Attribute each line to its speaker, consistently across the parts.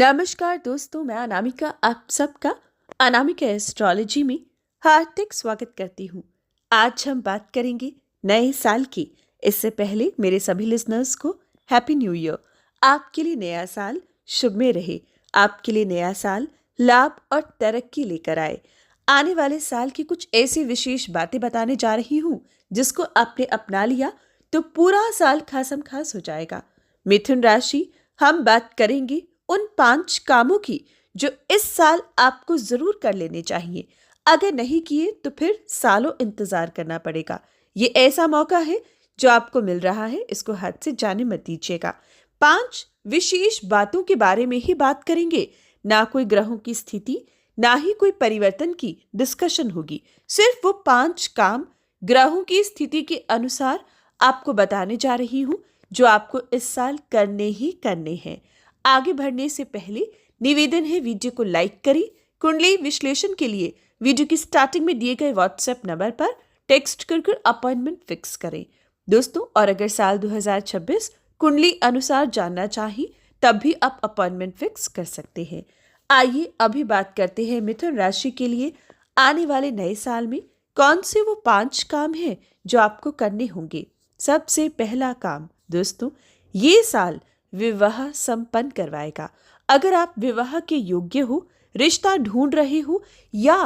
Speaker 1: नमस्कार दोस्तों, मैं अनामिका आप सबका अनामिका एस्ट्रोलॉजी में हार्दिक स्वागत करती हूँ। आज हम बात करेंगे नए साल की। इससे पहले मेरे सभी लिसनर्स को हैप्पी न्यू ईयर। आपके लिए नया साल शुभमय रहे, आपके लिए नया साल लाभ और तरक्की लेकर आए। आने वाले साल की कुछ ऐसी विशेष बातें बताने जा रही हूँ जिसको आपने अपना लिया तो पूरा साल खासम खास हो जाएगा। मिथुन राशि, हम बात करेंगे उन 5 कामों की जो इस साल आपको जरूर कर लेने चाहिए। अगर नहीं किए तो फिर सालों इंतजार करना पड़ेगा। ये ऐसा मौका है जो आपको मिल रहा है, इसको हाथ से जाने मत दीजिएगा। 5 विशेष बातों के बारे में ही बात करेंगे, ना कोई ग्रहों की स्थिति ना ही कोई परिवर्तन की डिस्कशन होगी। सिर्फ वो 5 काम ग्रहों की स्थिति के अनुसार आपको बताने जा रही हूं जो आपको इस साल करने ही करने हैं। आगे बढ़ने से पहले निवेदन है, वीडियो को लाइक करें। कुंडली विश्लेषण के लिए वीडियो की स्टार्टिंग में दिए गए व्हाट्सएप नंबर पर टेक्स्ट कर अपॉइंटमेंट फिक्स करें दोस्तों। और अगर साल 2026 कुंडली अनुसार जानना चाहिए तब भी आप अपॉइंटमेंट फिक्स कर सकते हैं। आइए अभी बात करते हैं मिथुन राशि के लिए आने वाले नए साल में कौन से वो 5 काम हैं जो आपको करने होंगे। सबसे पहला काम दोस्तों, ये साल विवाह संपन्न करवाएगा। अगर आप विवाह के योग्य हो, रिश्ता ढूंढ रहे हो या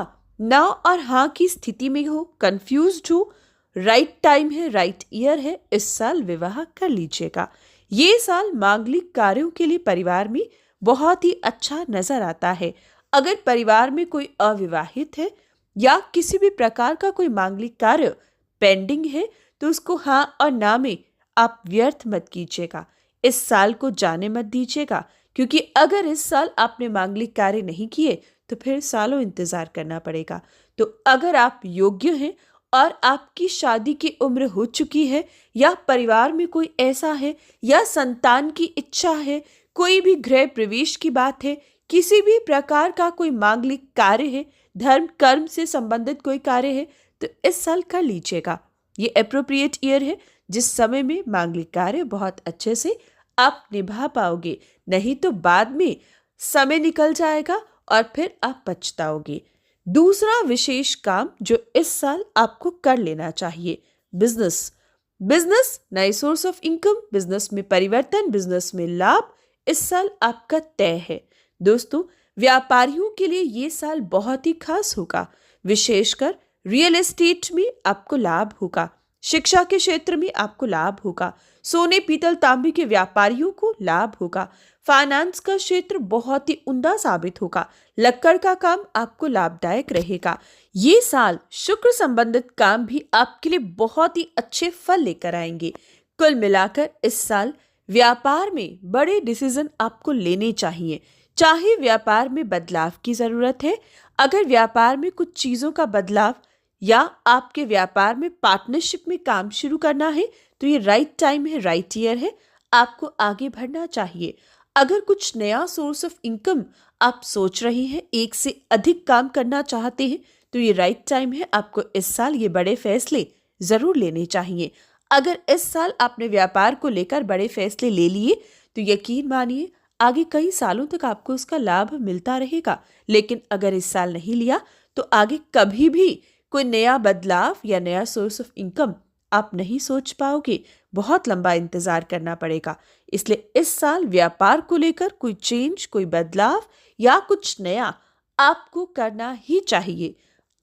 Speaker 1: ना और हाँ की स्थिति में हो, कंफ्यूज्ड हो, राइट टाइम है, राइट ईयर है, इस साल विवाह कर लीजिएगा। ये साल मांगलिक कार्यों के लिए परिवार में बहुत ही अच्छा नजर आता है। अगर परिवार में कोई अविवाहित है या किसी भी प्रकार का कोई मांगलिक कार्य पेंडिंग है तो उसको हाँ और ना में आप व्यर्थ मत कीजिएगा। इस साल को जाने मत दीजिएगा, क्योंकि अगर इस साल आपने मांगलिक कार्य नहीं किए तो फिर सालों इंतजार करना पड़ेगा। तो अगर आप योग्य हैं और आपकी शादी की उम्र हो चुकी है या परिवार में कोई ऐसा है या संतान की इच्छा है, कोई भी गृह प्रवेश की बात है, किसी भी प्रकार का कोई मांगलिक कार्य है, धर्म कर्म से संबंधित कोई कार्य है, तो इस साल कर लीजिएगा। ये अप्रोप्रिएट ईयर है जिस समय में मांगलिक कार्य बहुत अच्छे से आप निभा पाओगे, नहीं तो बाद में समय निकल जाएगा और फिर आप पछताओगे। दूसरा विशेष काम जो इस साल आपको कर लेना चाहिए, बिजनेस नए सोर्स ऑफ इनकम, बिजनेस में परिवर्तन, बिजनेस में लाभ इस साल आपका तय है दोस्तों। व्यापारियों के लिए ये साल बहुत ही खास होगा। विशेषकर रियल एस्टेट में आपको लाभ होगा, शिक्षा के क्षेत्र में आपको लाभ होगा, सोने पीतल तांबे के व्यापारियों को लाभ होगा, फाइनेंस का क्षेत्र बहुत ही उम्दा साबित होगा, लक्कड़ का काम आपको लाभदायक रहेगा। ये साल शुक्र संबंधित काम भी आपके लिए बहुत ही अच्छे फल लेकर आएंगे। कुल मिलाकर इस साल व्यापार में बड़े डिसीजन आपको लेने चाहिए। चाहे व्यापार में बदलाव की जरूरत है, अगर व्यापार में कुछ चीजों का बदलाव या आपके व्यापार में पार्टनरशिप में काम शुरू करना है तो ये राइट टाइम है, राइट ईयर है, आपको आगे बढ़ना चाहिए। अगर कुछ नया सोर्स ऑफ इनकम आप सोच रहे हैं, एक से अधिक काम करना चाहते हैं, तो ये राइट टाइम है, आपको इस साल ये बड़े फैसले जरूर लेने चाहिए। अगर इस साल आपने व्यापार को लेकर बड़े फैसले ले लिए तो यकीन मानिए आगे कई सालों तक आपको उसका लाभ मिलता रहेगा। लेकिन अगर इस साल नहीं लिया तो आगे कभी भी कोई नया बदलाव या नया सोर्स ऑफ इनकम आप नहीं सोच पाओगे, बहुत लंबा इंतजार करना पड़ेगा। इसलिए इस साल व्यापार को लेकर कोई चेंज, कोई बदलाव या कुछ नया आपको करना ही चाहिए।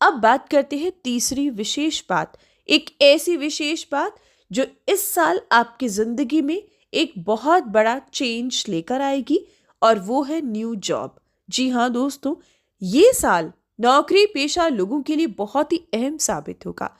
Speaker 1: अब बात करते हैं तीसरी विशेष बात, एक ऐसी विशेष बात जो इस साल आपकी जिंदगी में एक बहुत बड़ा चेंज लेकर आएगी और वो है न्यू जॉब। जी हाँ दोस्तों, ये साल नौकरी पेशा लोगों के लिए बहुत ही अहम साबित होगा।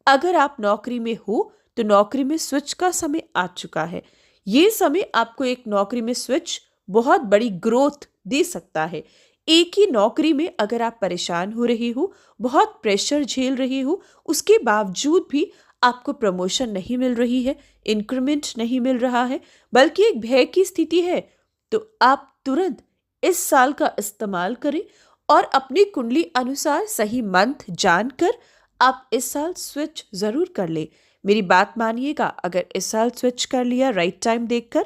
Speaker 1: अगर आप नौकरी में हो तो नौकरी में स्विच का समय आ चुका है। ये समय आपको एक नौकरी में स्विच बहुत बड़ी ग्रोथ दे सकता है। एक ही नौकरी में अगर आप परेशान हो रहे हो, बहुत प्रेशर झेल रहे हो, उसके बावजूद भी आपको प्रमोशन नहीं मिल रही है, इंक्रीमेंट नहीं मिल रहा है, बल्कि एक भय की स्थिति है, तो आप तुरंत इस साल का इस्तेमाल करें और अपनी कुंडली अनुसार सही मंथ जानकर आप इस साल स्विच जरूर कर ले। मेरी बात मानिएगा, अगर इस साल स्विच कर लिया राइट टाइम देखकर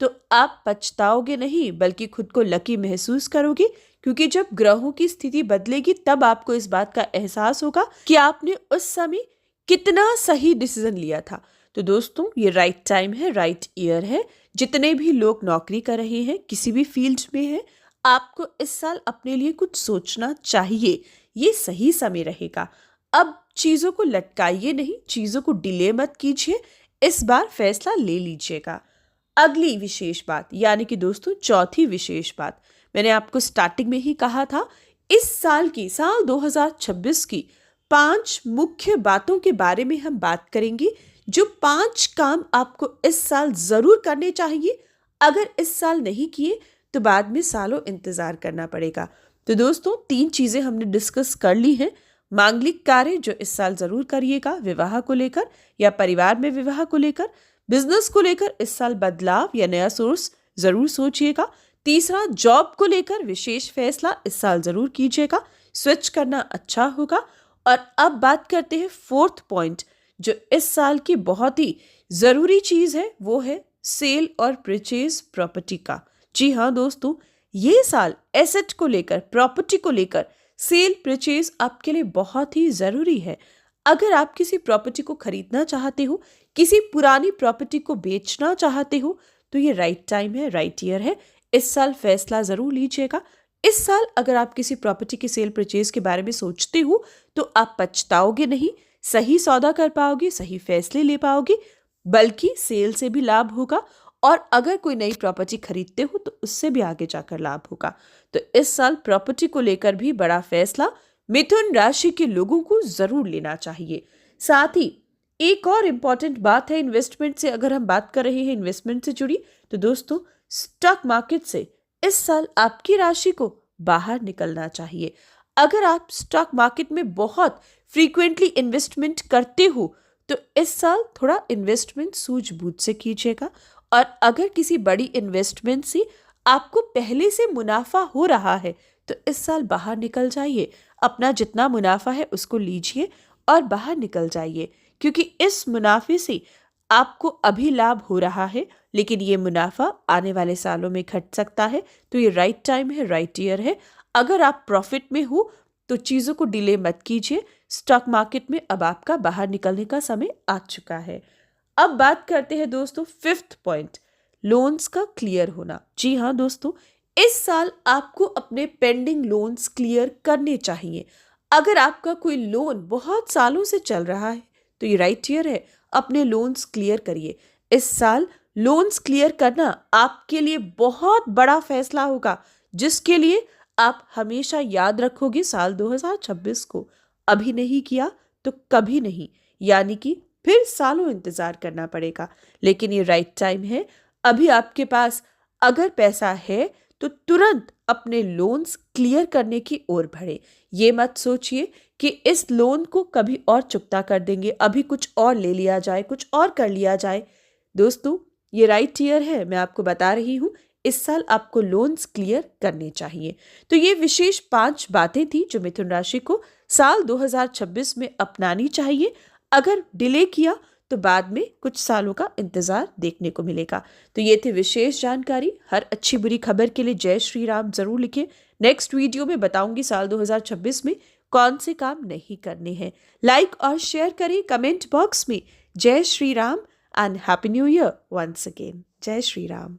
Speaker 1: तो आप पछताओगे नहीं बल्कि खुद को लकी महसूस करोगे, क्योंकि जब ग्रहों की स्थिति बदलेगी तब आपको इस बात का एहसास होगा कि आपने उस समय कितना सही डिसीजन लिया था। तो दोस्तों, ये राइट टाइम है, राइट ईयर है। जितने भी लोग नौकरी कर रहे हैं, किसी भी फील्ड में हैं, आपको इस साल अपने लिए कुछ सोचना चाहिए। ये सही समय रहेगा। अब चीजों को लटकाइए नहीं, चीजों को डिले मत कीजिए, इस बार फैसला ले लीजिएगा। अगली विशेष बात, यानी कि दोस्तों चौथी विशेष बात, मैंने आपको स्टार्टिंग में ही कहा था, इस साल 2026 की 5 मुख्य बातों के बारे में हम बात करेंगे। जो 5 काम आपको इस साल जरूर करने चाहिए। अगर इस साल नहीं किए तो बाद में सालों इंतजार करना पड़ेगा। तो दोस्तों 3 चीजें हमने डिस्कस कर ली हैं। मांगलिक कार्य जो इस साल जरूर करिएगा, विवाह को लेकर या परिवार में विवाह को लेकर, बिजनेस को लेकर इस साल बदलाव या नया सोर्स जरूर सोचिएगा। तीसरा, जॉब को लेकर विशेष फैसला इस साल जरूर कीजिएगा, स्विच करना अच्छा होगा। और अब बात करते हैं 4th पॉइंट, जो इस साल की बहुत ही जरूरी चीज है, वो है सेल और परचेज प्रॉपर्टी का। जी हाँ दोस्तों, ये साल एसेट को लेकर, प्रॉपर्टी को लेकर सेल परचेज आपके लिए बहुत ही जरूरी है। अगर आप किसी प्रॉपर्टी को खरीदना चाहते हो, किसी पुरानी प्रॉपर्टी को बेचना चाहते हो, तो ये राइट टाइम है, राइट ईयर है। इस साल फैसला जरूर लीजिएगा। इस साल अगर आप किसी प्रॉपर्टी के सेल परचेज के बारे में सोचते हो तो आप पछताओगे नहीं, सही सौदा कर पाओगे, सही फैसले ले पाओगे, बल्कि सेल से भी लाभ होगा। और अगर कोई नई प्रॉपर्टी खरीदते हो तो उससे भी आगे जाकर लाभ होगा। तो इस साल प्रॉपर्टी को लेकर भी बड़ा फैसला मिथुन राशि के लोगों को जरूर लेना चाहिए। साथ ही एक और इम्पॉर्टेंट बात है, इन्वेस्टमेंट से अगर हम बात कर रहे हैं, इन्वेस्टमेंट से जुड़ी, तो दोस्तों स्टॉक मार्केट से इस साल आपकी राशि को बाहर निकलना चाहिए। अगर आप स्टॉक मार्केट में बहुत फ्रीक्वेंटली इन्वेस्टमेंट करते हो तो इस साल थोड़ा इन्वेस्टमेंट सूझबूझ से कीजिएगा। और अगर किसी बड़ी इन्वेस्टमेंट से आपको पहले से मुनाफा हो रहा है तो इस साल बाहर निकल जाइए। अपना जितना मुनाफा है उसको लीजिए और बाहर निकल जाइए, क्योंकि इस मुनाफे से आपको अभी लाभ हो रहा है, लेकिन ये मुनाफा आने वाले सालों में घट सकता है। तो ये राइट टाइम है, राइट ईयर है। अगर आप प्रॉफिट में हो तो चीज़ों को डिले मत कीजिए। स्टॉक मार्केट में अब आपका बाहर निकलने का समय आ चुका है। अब बात करते हैं दोस्तों 5th पॉइंट, लोन्स का क्लियर होना। जी हाँ दोस्तों, इस साल आपको अपने पेंडिंग लोन्स क्लियर करने चाहिए। अगर आपका कोई लोन बहुत सालों से चल रहा है तो ये राइट ईयर है, अपने लोन्स क्लियर करिए। इस साल लोन्स क्लियर करना आपके लिए बहुत बड़ा फैसला होगा, जिसके लिए आप हमेशा याद रखोगे साल 2026 को। अभी नहीं किया तो कभी नहीं, यानी कि फिर सालों इंतजार करना पड़ेगा। लेकिन ये राइट टाइम है। अभी आपके पास अगर पैसा है तो तुरंत अपने लोन्स क्लियर करने की ओर बढ़े। ये मत सोचिए कि इस लोन को कभी और चुकता कर देंगे, अभी कुछ और ले लिया जाए, कुछ और कर लिया जाए। दोस्तों ये राइट ईयर है, मैं आपको बता रही हूँ, इस साल आपको लोन्स क्लियर करने चाहिए। तो ये विशेष 5 बातें थी जो मिथुन राशि को साल 2026 में अपनानी चाहिए। अगर डिले किया तो बाद में कुछ सालों का इंतजार देखने को मिलेगा। तो ये थी विशेष जानकारी। हर अच्छी बुरी खबर के लिए जय श्री राम जरूर लिखें। नेक्स्ट वीडियो में बताऊंगी साल 2026 में कौन से काम नहीं करने हैं। लाइक और शेयर करें कमेंट बॉक्स में। जय Shri Ram and happy new year once again. जय श्री राम।